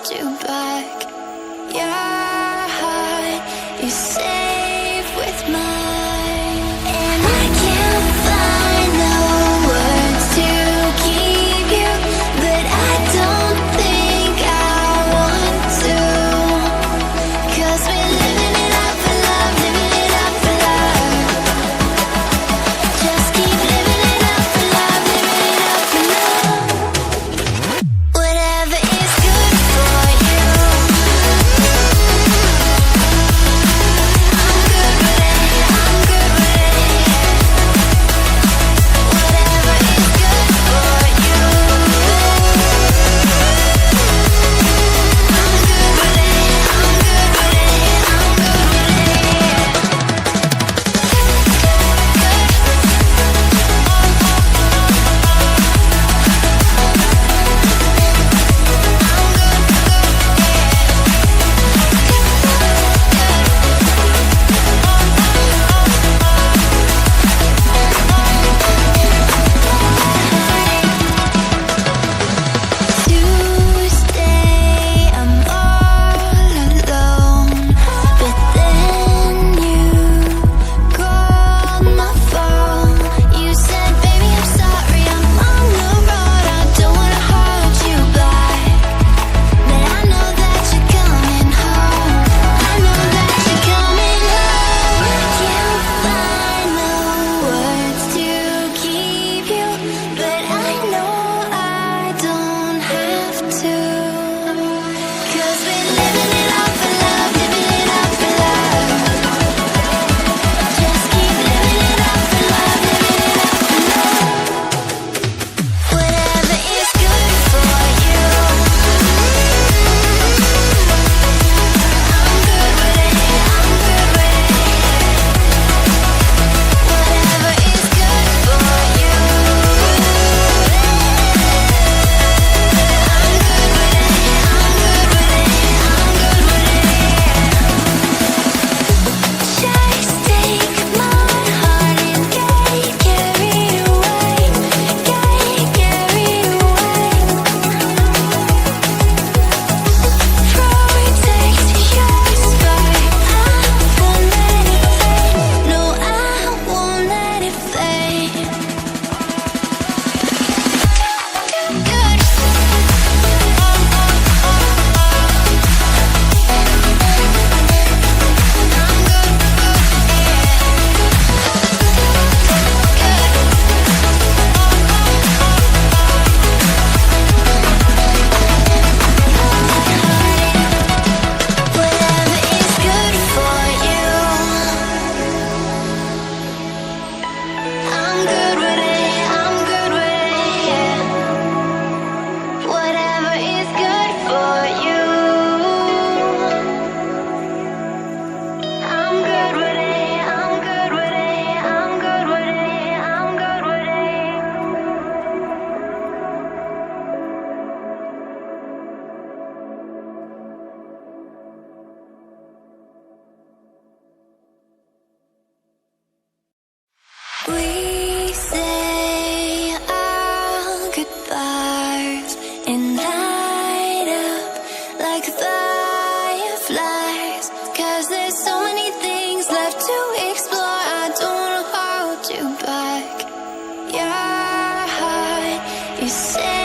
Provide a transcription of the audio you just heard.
hold you back. Your heart is safe with mine, and I can't find the words to keep you, but I don't think I want to, 'cause we're living it up for love, living it up for love. Just keep living it up for love, living it up for love. Whatever is good for you, I'm good with it, I'm good with it. Whatever is good for you, I'm good with it, I'm good with it, I'm good with Tuesday, I'm all alone, but then you called my phone. You said, baby, I'm sorry, I'm on the road. I don't wanna hold you back, but I know that you're coming home. I know that you're coming home. I can't find the words to keep you, but I know I don't have to, 'cause we're living it up for love, living it up for love. Just keep living it up for love, living it up for love. Whatever is good for you, I'm good with it, I'm good with it. Whatever is good for you, I'm good with it, I'm good with it, I'm good with it. Just take my heart and get carried away, get carried away. Protect your spark, I won't let it fade. No, I won't let it fade. Good. Whatever is good for you, I'm good with it, I'm good with it, yeah. Whatever is good for you, I'm good with it, I'm good with it, I'm good with it, I'm good with it. We say our goodbyes and light up like fireflies, 'cause there's so many things left to explore. I don't wanna hold you back. Your heart is safe